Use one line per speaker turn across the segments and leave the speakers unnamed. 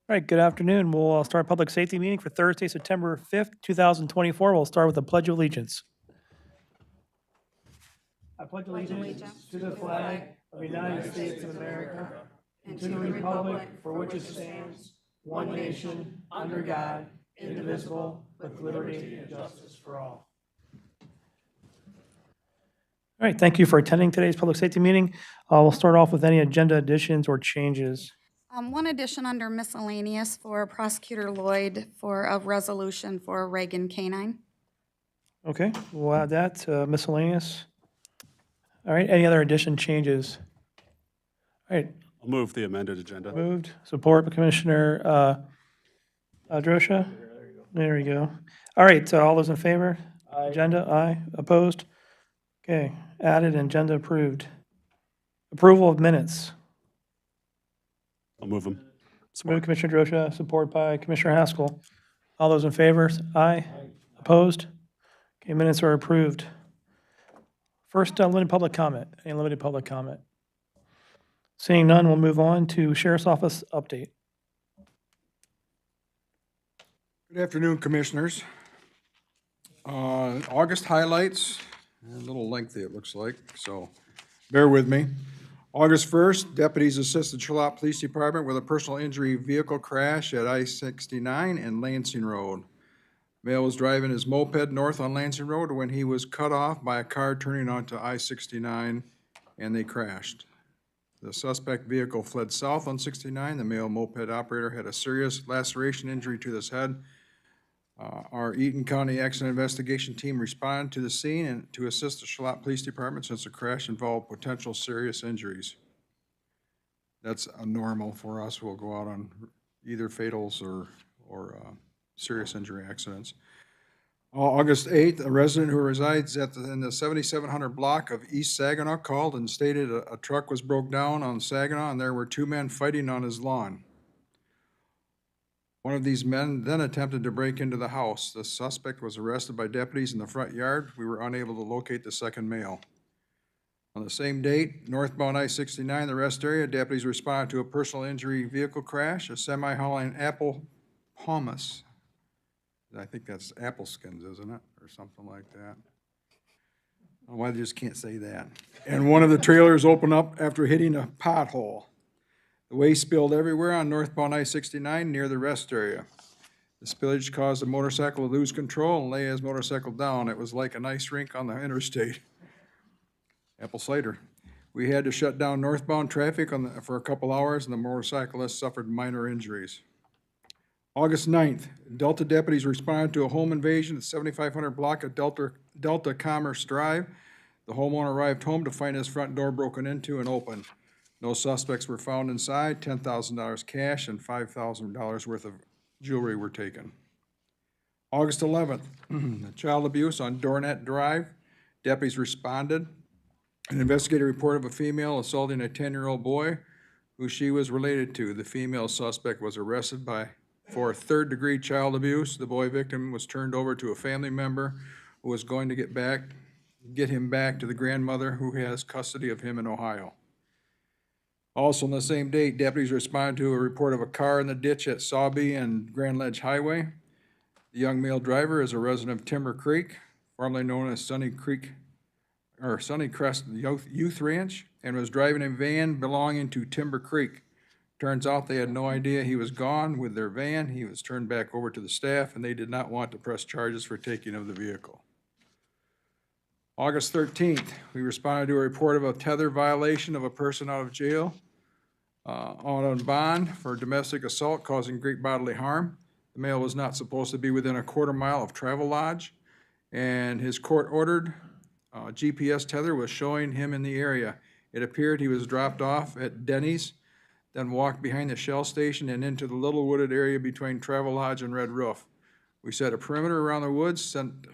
All right, good afternoon. We'll start public safety meeting for Thursday, September 5th, 2024. We'll start with the Pledge of Allegiance. I pledge allegiance to the flag of the United States of America and to the republic for which it stands, one nation, under God, indivisible, with liberty and justice for all. All right, thank you for attending today's public safety meeting. We'll start off with any agenda additions or changes.
One addition under miscellaneous for Prosecutor Lloyd for a resolution for Reagan K-9.
Okay, we'll add that to miscellaneous. All right, any other addition changes? All right,
I'll move the amended agenda.
moved, support by Commissioner Drosha. There we go. All right, so all those in favor? Agenda, aye. Opposed? Okay, added, and agenda approved. Approval of minutes.
I'll move them.
Moved Commissioner Drosha, support by Commissioner Haskell. All those in favor? Aye. Opposed? Okay, minutes are approved. First, limited public comment. Any limited public comment? Seeing none, we'll move on to Sheriff's Office update.
Good afternoon, Commissioners. August highlights, a little lengthy it looks like, so bear with me. August 1st, deputies assisted Charlotte Police Department with a personal injury vehicle crash at I-69 and Lansing Road. Male was driving his moped north on Lansing Road when he was cut off by a car turning onto I-69 and they crashed. The suspect vehicle fled south on 69. The male moped operator had a serious laceration injury to his head. Our Eaton County Accident Investigation Team responded to the scene and to assist the Charlotte Police Department since the crash involved potential serious injuries. That's a normal for us. We'll go out on either fatals or serious injury accidents. August 8th, a resident who resides in the 7700 block of East Saginaw called and stated a truck was broke down on Saginaw and there were two men fighting on his lawn. One of these men then attempted to break into the house. The suspect was arrested by deputies in the front yard. We were unable to locate the second male. On the same date, northbound I-69, the rest area, deputies responded to a personal injury vehicle crash, a semi hauling apple hummus. I think that's apple skins, isn't it? Or something like that. Oh, I just can't say that. And one of the trailers opened up after hitting a pothole. The waste spilled everywhere on northbound I-69 near the rest area. The spillage caused the motorcycle to lose control and lay his motorcycle down. It was like an ice rink on the interstate. Apple cider. We had to shut down northbound traffic for a couple hours and the motorcyclist suffered minor injuries. August 9th, Delta deputies responded to a home invasion at 7500 block of Delta Commerce Drive. The homeowner arrived home to find his front door broken into and open. No suspects were found inside. $10,000 cash and $5,000 worth of jewelry were taken. August 11th, child abuse on Dornett Drive. Deputies responded. An investigator reported of a female assaulting a 10-year-old boy who she was related to. The female suspect was arrested for third-degree child abuse. The boy victim was turned over to a family member who was going to get him back to the grandmother who has custody of him in Ohio. Also on the same date, deputies responded to a report of a car in the ditch at Sawby and Grand Ledge Highway. The young male driver is a resident of Timber Creek, formerly known as Sunny Crest Youth Ranch, and was driving a van belonging to Timber Creek. Turns out they had no idea he was gone with their van. He was turned back over to the staff, and they did not want to press charges for taking of the vehicle. August 13th, we responded to a report of a tether violation of a person out of jail on bond for domestic assault causing great bodily harm. The male was not supposed to be within a quarter mile of Travel Lodge, and his court-ordered GPS tether was showing him in the area. It appeared he was dropped off at Denny's, then walked behind the Shell station and into the little wooded area between Travel Lodge and Red Roof. We set a perimeter around the woods, sent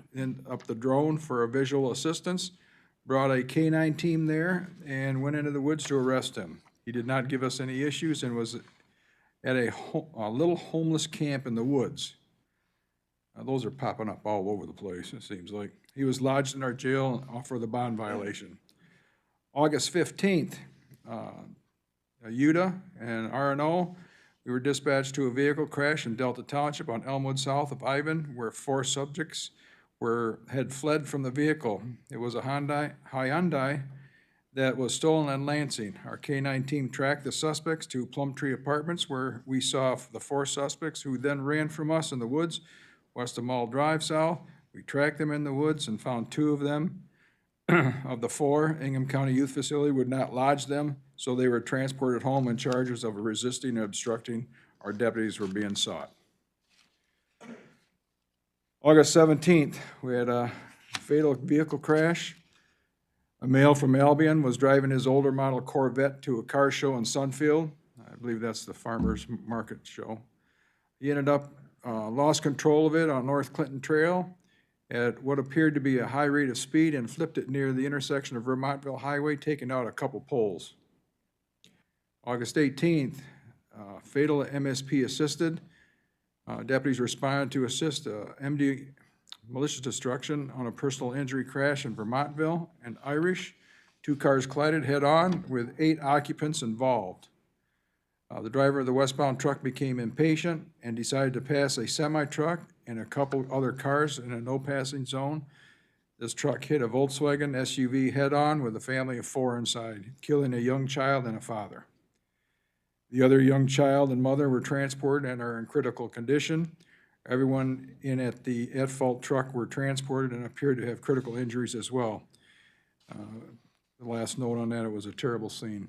up the drone for a visual assistance, brought a K-9 team there, and went into the woods to arrest him. He did not give us any issues and was at a little homeless camp in the woods. Those are popping up all over the place, it seems like. He was lodged in our jail for the bond violation. August 15th, UTA and RNO We were dispatched to a vehicle crash in Delta Township on Elmwood south of Ivan, where 4 subjects had fled from the vehicle. It was a Hyundai that was stolen in Lansing. Our K-9 team tracked the suspects to Plumtree Apartments, where we saw the 4 suspects who then ran from us in the woods west of Mall Drive south. We tracked them in the woods and found 2 of them. Of the 4, Ingham County Youth Facility would not lodge them, so they were transported home on charges of resisting and obstructing. Our deputies were being sought. August 17th, we had a fatal vehicle crash. A male from Albion was driving his older model Corvette to a car show in Sunfield. I believe that's the farmer's market show. He ended up, lost control of it on North Clinton Trail at what appeared to be a high rate of speed and flipped it near the intersection of Vermontville Highway, taking out a couple poles. August 18th, fatal at MSP assisted. Deputies responded to assist MD malicious destruction on a personal injury crash in Vermontville and Irish. 2 cars collided head-on with 8 occupants involved. The driver of the westbound truck became impatient and decided to pass a semi-truck and a couple other cars in a no-passing zone. This truck hit a Volkswagen SUV head-on with a family of 4 inside, killing a young child and a father. The other young child and mother were transported and are in critical condition. Everyone in at the at-fault truck were transported and appeared to have critical injuries as well. The last note on that, it was a terrible scene.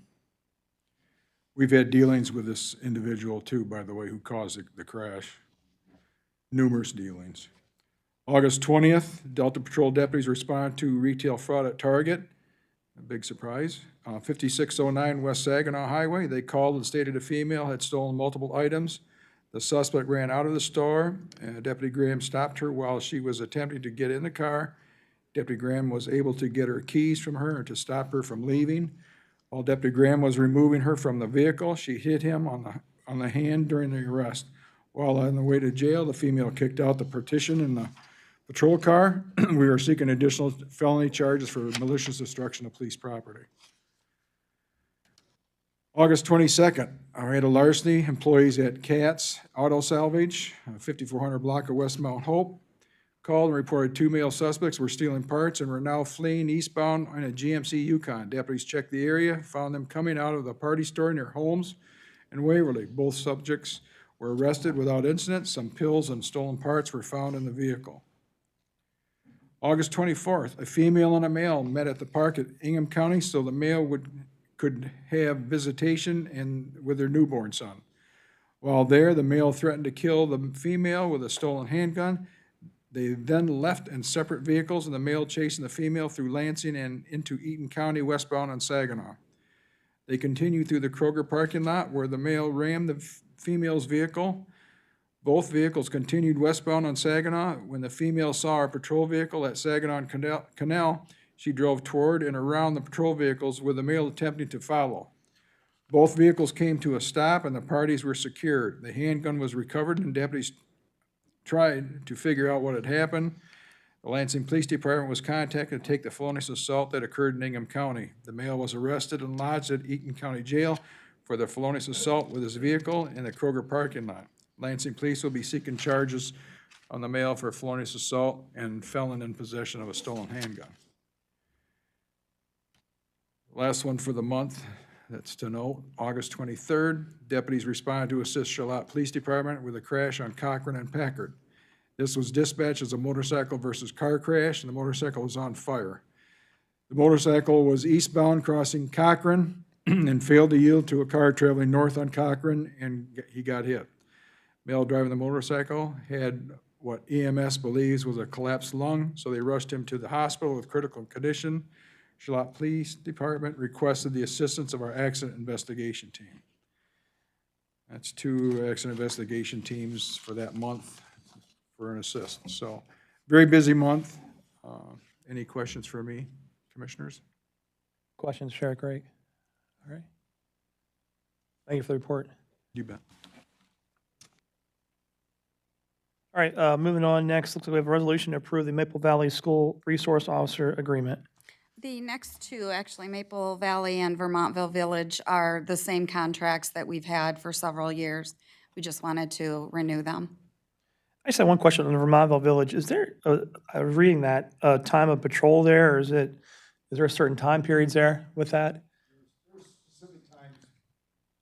We've had dealings with this individual too, by the way, who caused the crash. Numerous dealings. August 20th, Delta Patrol deputies responded to retail fraud at Target. A big surprise. 5609 West Saginaw Highway, they called and stated a female had stolen multiple items. The suspect ran out of the store, and Deputy Graham stopped her while she was attempting to get in the car. Deputy Graham was able to get her keys from her and to stop her from leaving. While Deputy Graham was removing her from the vehicle, she hit him on the hand during the arrest. While on the way to jail, the female kicked out the partition in the patrol car. We are seeking additional felony charges for malicious destruction of police property. August 22nd, I had a larceny. Employees at Katz Auto Salvage, 5400 block of West Mount Hope, called and reported 2 male suspects were stealing parts and were now fleeing eastbound on a GMC Yukon. Deputies checked the area, found them coming out of the party store near Holmes and Waverly. Both subjects were arrested without incident. Some pills and stolen parts were found in the vehicle. August 24th, a female and a male met at the park at Ingham County so the male could have visitation and with their newborn son. While there, the male threatened to kill the female with a stolen handgun. They then left in separate vehicles, and the male chasing the female through Lansing and into Eaton County, westbound on Saginaw. They continued through the Kroger parking lot where the male rammed the female's vehicle. Both vehicles continued westbound on Saginaw. When the female saw our patrol vehicle at Saginaw Canal, she drove toward and around the patrol vehicles with the male attempting to follow. Both vehicles came to a stop and the parties were secured. The handgun was recovered and deputies tried to figure out what had happened. The Lansing Police Department was contacted to take the felonious assault that occurred in Ingham County. The male was arrested and lodged at Eaton County Jail for the felonious assault with his vehicle in the Kroger parking lot. Lansing Police will be seeking charges on the male for felonious assault and felon in possession of a stolen handgun. Last one for the month, that's to note, August 23rd, deputies responded to assist Charlotte Police Department with a crash on Cochran and Packard. This was dispatched as a motorcycle versus car crash, and the motorcycle was on fire. The motorcycle was eastbound crossing Cochran and failed to yield to a car traveling north on Cochran, and he got hit. Male driving the motorcycle had what EMS believes was a collapsed lung, so they rushed him to the hospital with critical condition. Charlotte Police Department requested the assistance of our accident investigation team. That's 2 accident investigation teams for that month for an assist. So, very busy month. Any questions for me, commissioners?
Questions, Sheriff Craig? All right. Thank you for the report.
You bet.
All right, moving on next, looks like we have a resolution to approve the Maple Valley School Resource Officer Agreement.
The next two, actually, Maple Valley and Vermontville Village, are the same contracts that we've had for several years. We just wanted to renew them.
I just have one question on the Vermontville Village. Is there, I was reading that, time of patrol there, or is there certain time periods there with that?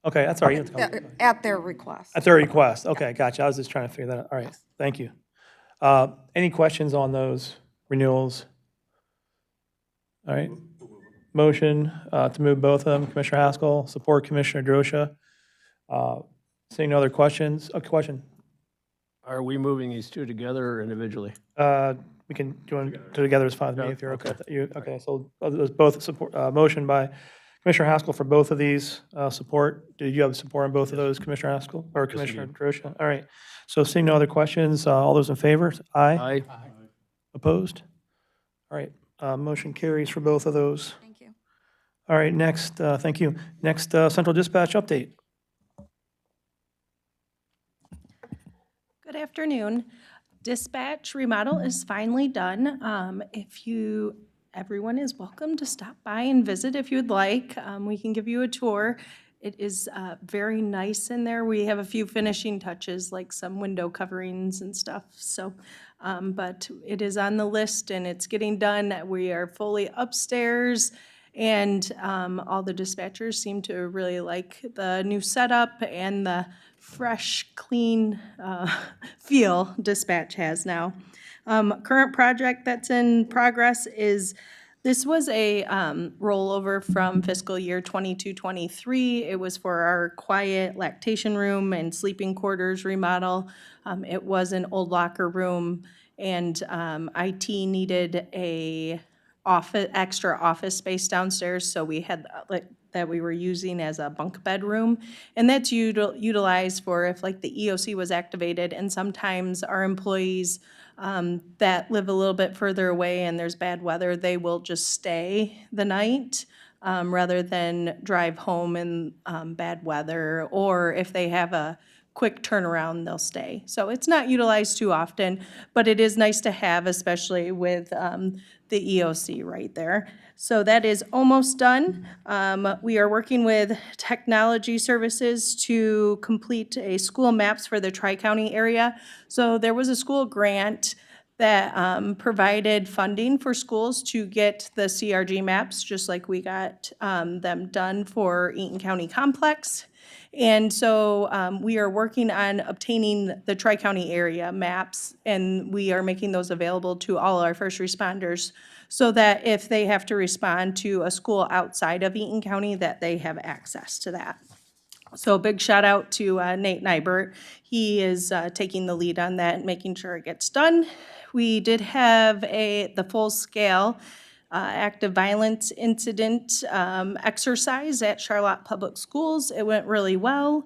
Okay, that's all right.
At their request.
At their request. Okay, gotcha. I was just trying to figure that out. All right, thank you. Any questions on those renewals? All right. Motion to move both of them, Commissioner Haskell, support Commissioner Drosha. Seeing no other questions, a question?
Are we moving these two together or individually?
We can do them together as fine with me if you're okay with that. Okay, so there's both support, motion by Commissioner Haskell for both of these, support. Did you have support on both of those, Commissioner Haskell, or Commissioner Drosha? All right, so seeing no other questions, all those in favor? Aye.
Aye.
Opposed? All right, motion carries for both of those.
Thank you.
All right, next, thank you. Next, Central Dispatch update.
Good afternoon. Dispatch remodel is finally done. Everyone is welcome to stop by and visit if you'd like. We can give you a tour. It is very nice in there. We have a few finishing touches, like some window coverings and stuff, so, but it is on the list and it's getting done. We are fully upstairs, and all the dispatchers seem to really like the new setup and the fresh, clean feel dispatch has now. Current project that's in progress is, this was a rollover from fiscal year 22-23. It was for our quiet lactation room and sleeping quarters remodel. It was an old locker room, and IT needed a extra office space downstairs, so we had that we were using as a bunk bedroom. And that's utilized for if like the EOC was activated, and sometimes our employees that live a little bit further away and there's bad weather, they will just stay the night rather than drive home in bad weather, or if they have a quick turnaround, they'll stay. So it's not utilized too often, but it is nice to have, especially with the EOC right there. So that is almost done. We are working with Technology Services to complete a school maps for the Tri-County area. So there was a school grant that provided funding for schools to get the CRG maps, just like we got them done for Eaton County Complex. And so we are working on obtaining the Tri-County area maps, and we are making those available to all our first responders, so that if they have to respond to a school outside of Eaton County, that they have access to that. So a big shout out to Nate Nybert. He is taking the lead on that and making sure it gets done. We did have the full-scale active violence incident exercise at Charlotte Public Schools. It went really well.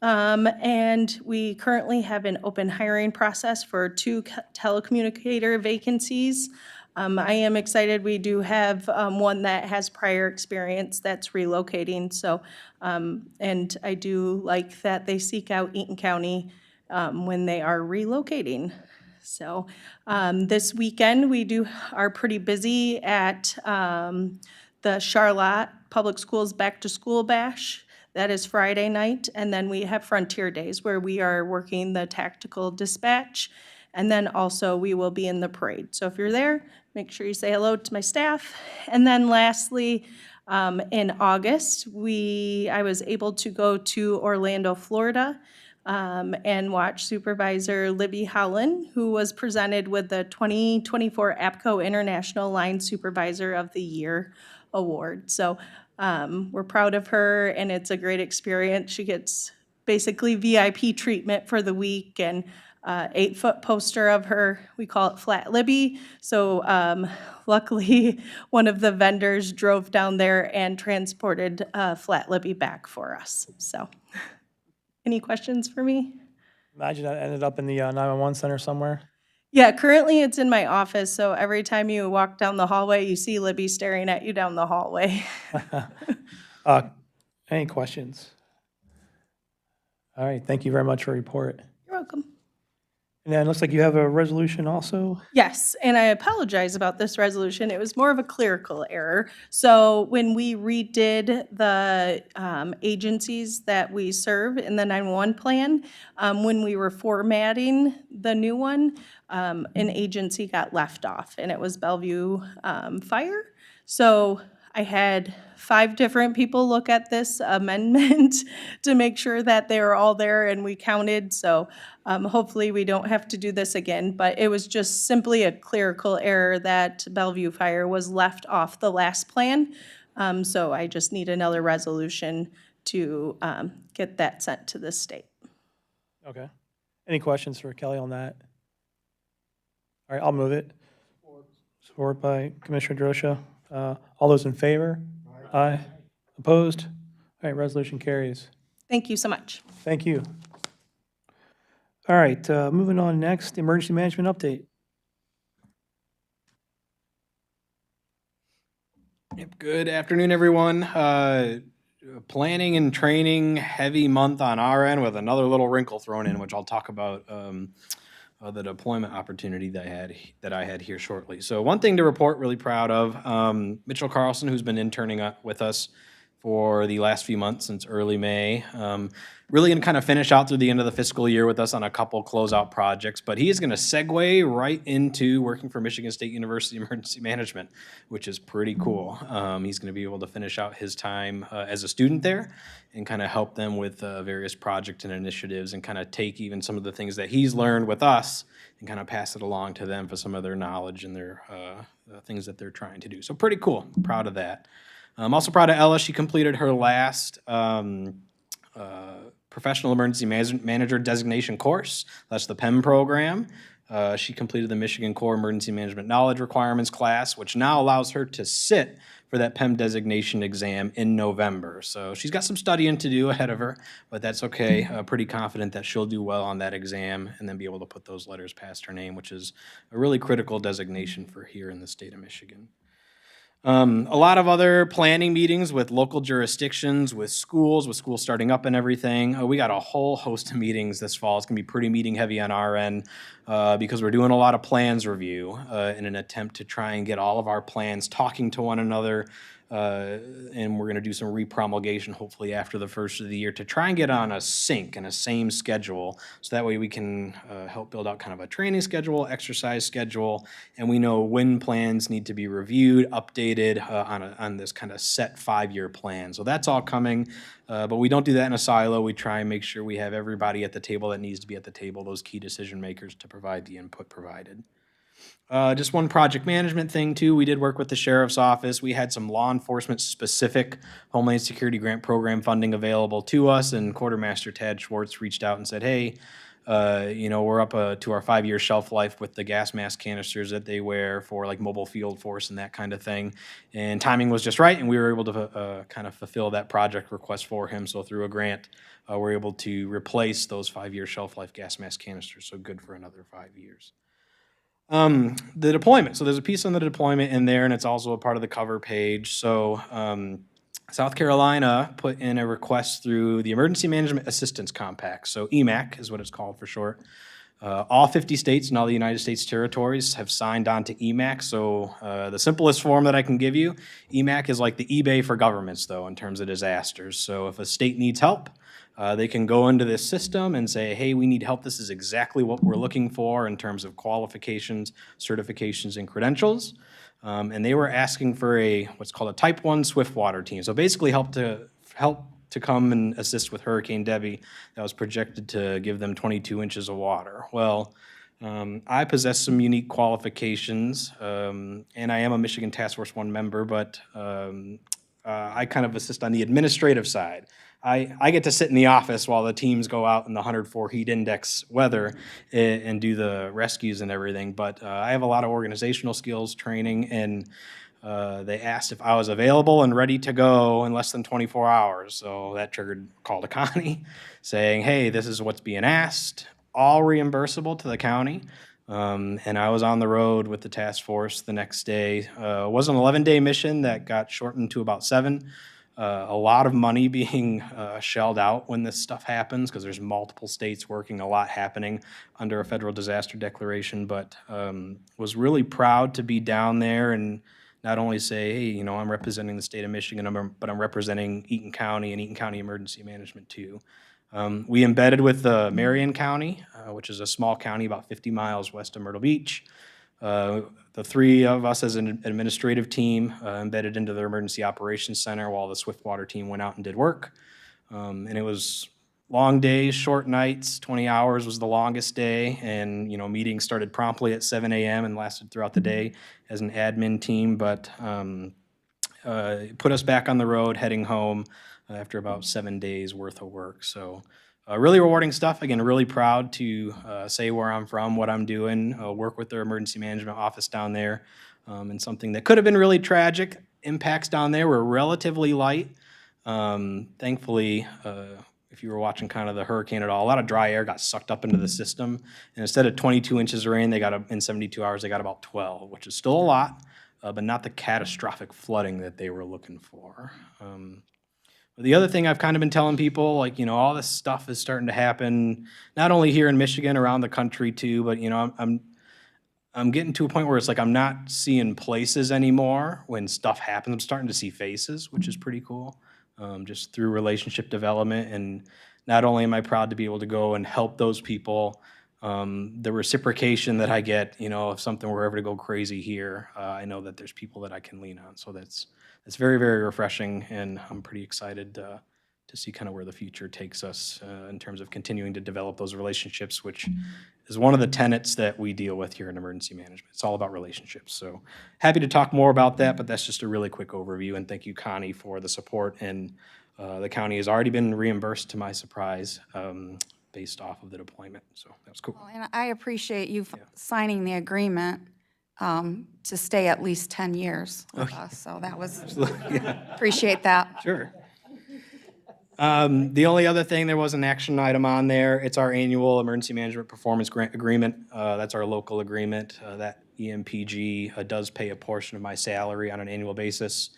And we currently have an open hiring process for 2 telecommunicator vacancies. I am excited. We do have one that has prior experience that's relocating. So, and I do like that they seek out Eaton County when they are relocating. So this weekend, we are pretty busy at the Charlotte Public Schools Back to School Bash. That is Friday night. And then we have Frontier Days, where we are working the tactical dispatch. And then also we will be in the parade. So if you're there, make sure you say hello to my staff. And then lastly, in August, I was able to go to Orlando, Florida, and watch Supervisor Libby Howland, who was presented with the 2024 APCO International Line Supervisor of the Year Award. So we're proud of her, and it's a great experience. She gets basically VIP treatment for the week, and 8-foot poster of her. We call it Flat Libby. So luckily, one of the vendors drove down there and transported Flat Libby back for us. So any questions for me?
Imagine that ended up in the 911 center somewhere.
Yeah, currently it's in my office, so every time you walk down the hallway, you see Libby staring at you down the hallway.
Any questions? All right, thank you very much for your report.
You're welcome.
And then it looks like you have a resolution also.
Yes, and I apologize about this resolution. It was more of a clerical error. So when we redid the agencies that we serve in the 911 plan, when we were formatting the new one, an agency got left off, and it was Bellevue Fire. So I had 5 different people look at this amendment to make sure that they were all there and we counted. So hopefully we don't have to do this again, but it was just simply a clerical error that Bellevue Fire was left off the last plan. So I just need another resolution to get that sent to the state.
Okay. Any questions for Kelly on that? All right, I'll move it. Support by Commissioner Drosha. All those in favor? Aye. Opposed? All right, resolution carries.
Thank you so much.
Thank you. All right, moving on next, the emergency management update.
Yep, good afternoon, everyone. Planning and training, heavy month on our end with another little wrinkle thrown in, which I'll talk about the deployment opportunity that I had here shortly. So one thing to report, really proud of, Mitchell Carlson, who's been interning with us for the last few months since early May. Really going to kind of finish out through the end of the fiscal year with us on a couple closeout projects, but he is going to segue right into working for Michigan State University Emergency Management, which is pretty cool. He's going to be able to finish out his time as a student there and kind of help them with various projects and initiatives and kind of take even some of the things that he's learned with us and kind of pass it along to them for some of their knowledge and their things that they're trying to do. So pretty cool. Proud of that. I'm also proud of Ella. She completed her last Professional Emergency Manager Designation course. That's the PEM program. She completed the Michigan Core Emergency Management Knowledge Requirements class, which now allows her to sit for that PEM designation exam in November. So she's got some studying to do ahead of her, but that's okay. Pretty confident that she'll do well on that exam and then be able to put those letters past her name, which is a really critical designation for here in the state of Michigan. A lot of other planning meetings with local jurisdictions, with schools starting up and everything. We got a whole host of meetings this fall. It's going to be pretty meeting heavy on our end because we're doing a lot of plans review in an attempt to try and get all of our plans talking to one another. And we're going to do some repromulgation hopefully after the first of the year to try and get on a sync and a same schedule. So that way we can help build out kind of a training schedule, exercise schedule, and we know when plans need to be reviewed, updated on this kind of set 5-year plan. So that's all coming, but we don't do that in a silo. We try and make sure we have everybody at the table that needs to be at the table, those key decision makers to provide the input provided. Just one project management thing too, we did work with the Sheriff's Office. We had some law enforcement specific Homeland Security Grant Program funding available to us, and Quartermaster Tad Schwartz reached out and said, hey, we're up to our 5-year shelf life with the gas mask canisters that they wear for like mobile field force and that kind of thing. And timing was just right, and we were able to kind of fulfill that project request for him. So through a grant, we're able to replace those 5-year shelf life gas mask canisters. So good for another 5 years. The deployment. So there's a piece on the deployment in there, and it's also a part of the cover page. So South Carolina put in a request through the Emergency Management Assistance Compact. So EMAC is what it's called for short. All 50 states and all the United States territories have signed on to EMAC. So the simplest form that I can give you, EMAC is like the eBay for governments, though, in terms of disasters. So if a state needs help, they can go into this system and say, hey, we need help. This is exactly what we're looking for in terms of qualifications, certifications, and credentials. And they were asking for what's called a Type 1 Swift Water team. So basically help to come and assist with Hurricane Debbie that was projected to give them 22 inches of water. Well, I possess some unique qualifications, and I am a Michigan Task Force 1 member, but I kind of assist on the administrative side. I get to sit in the office while the teams go out in the 104 heat index weather and do the rescues and everything, but I have a lot of organizational skills training, and they asked if I was available and ready to go in less than 24 hours. So that triggered a call to Connie saying, hey, this is what's being asked, all reimbursable to the county. And I was on the road with the task force the next day. It was an 11-day mission that got shortened to about 7. a lot of money being shelled out when this stuff happens, because there's multiple states working, a lot happening under a federal disaster declaration, but was really proud to be down there and not only say, hey, you know, I'm representing the state of Michigan, but I'm representing Eaton County and Eaton County Emergency Management too. We embedded with Marion County, which is a small county about 50 miles west of Myrtle Beach. The three of us as an administrative team embedded into the Emergency Operations Center while the Swiftwater team went out and did work. And it was long days, short nights, 20 hours was the longest day. And, you know, meetings started promptly at 7 a.m. and lasted throughout the day as an admin team, but it put us back on the road heading home after about 7 days worth of work. So really rewarding stuff. Again, really proud to say where I'm from, what I'm doing, work with their emergency management office down there. And something that could have been really tragic. Impacts down there were relatively light. Thankfully, if you were watching kind of the hurricane at all, a lot of dry air got sucked up into the system. And instead of 22 inches of rain, they got in 72 hours, they got about 12, which is still a lot, but not the catastrophic flooding that they were looking for. The other thing I've kind of been telling people, like, you know, all this stuff is starting to happen, not only here in Michigan, around the country too, but, you know, I'm getting to a point where it's like I'm not seeing places anymore when stuff happens. I'm starting to see faces, which is pretty cool, just through relationship development. And not only am I proud to be able to go and help those people, the reciprocation that I get, you know, if something were ever to go crazy here, I know that there's people that I can lean on. So that's very, very refreshing, and I'm pretty excited to see kind of where the future takes us in terms of continuing to develop those relationships, which is one of the tenets that we deal with here in emergency management. It's all about relationships. So happy to talk more about that, but that's just a really quick overview, and thank you, Connie, for the support. And the county has already been reimbursed, to my surprise, based off of the deployment. So that was cool.
Well, and I appreciate you signing the agreement to stay at least 10 years with us, so that was, appreciate that.
Sure. The only other thing, there was an action item on there. It's our annual emergency management performance grant agreement. That's our local agreement. That EMPG does pay a portion of my salary on an annual basis.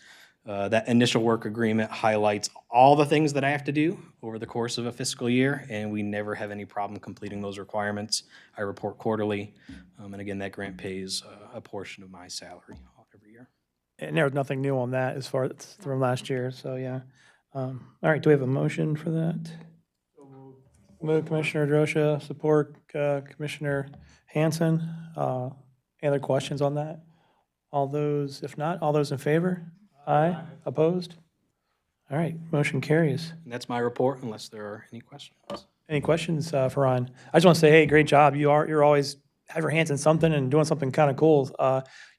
That initial work agreement highlights all the things that I have to do over the course of a fiscal year, and we never have any problem completing those requirements. I report quarterly, and again, that grant pays a portion of my salary every year.
And there was nothing new on that as far as from last year, so yeah. All right, do we have a motion for that? Move Commissioner Drosha, support Commissioner Hanson. Any other questions on that? All those, if not, all those in favor? Aye. Opposed? All right, motion carries.
And that's my report, unless there are any questions.
Any questions for Ron? I just want to say, hey, great job. You're always have your hands in something and doing something kind of cool.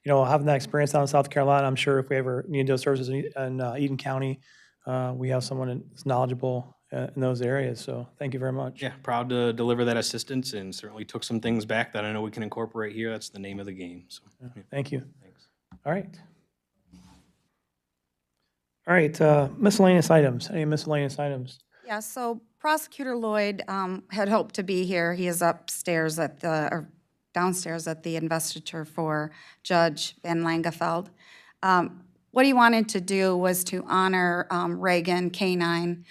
You know, having that experience down in South Carolina, I'm sure if we ever need those services in Eaton County, we have someone that's knowledgeable in those areas. So thank you very much.
Yeah, proud to deliver that assistance, and certainly took some things back that I know we can incorporate here. That's the name of the game. So,
Thank you.
thanks.
All right. All right, miscellaneous items. Any miscellaneous items?
Yeah, so Prosecutor Lloyd had hoped to be here. He is upstairs or downstairs at the investiture for Judge Van Langefeld. What he wanted to do was to honor Reagan K-9,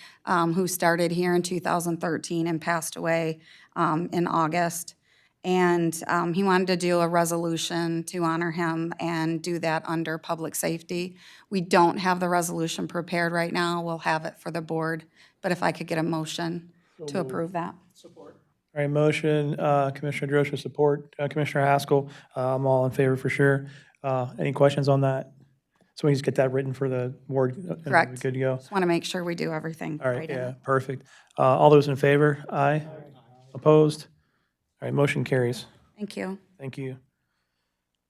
who started here in 2013 and passed away in August. And he wanted to do a resolution to honor him and do that under public safety. We don't have the resolution prepared right now. We'll have it for the board. But if I could get a motion to approve that.
All right, motion, Commissioner Drosha, support, Commissioner Haskell. I'm all in favor for sure. Any questions on that? So we just get that written for the board? And we'll be
Correct.
good to go?
Just want to make sure we do everything
All right,
right in
yeah,
it.
perfect. All those in favor? Aye. Opposed? All right, motion carries.
Thank you.
Thank you.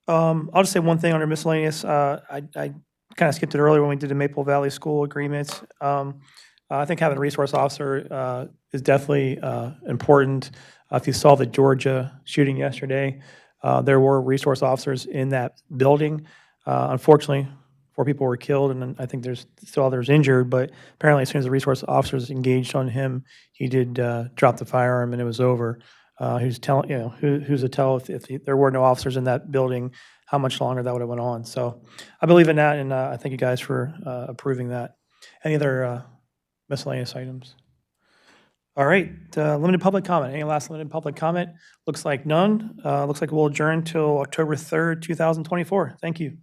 I'll just say one thing under miscellaneous. I kind of skipped it earlier when we did the Maple Valley School agreements. I think having a resource officer is definitely important. If you saw the Georgia shooting yesterday, there were resource officers in that building. Unfortunately, 4 people were killed, and I think there's still others injured, but apparently as soon as the resource officers engaged on him, he did drop the firearm and it was over. Who's telling, you know, who's to tell if there were no officers in that building, how much longer that would have went on. So I believe in that, and I thank you guys for approving that. Any other miscellaneous items? All right, limited public comment. Any last limited public comment? Looks like none. Looks like we'll adjourn till October 3rd, 2024. Thank you.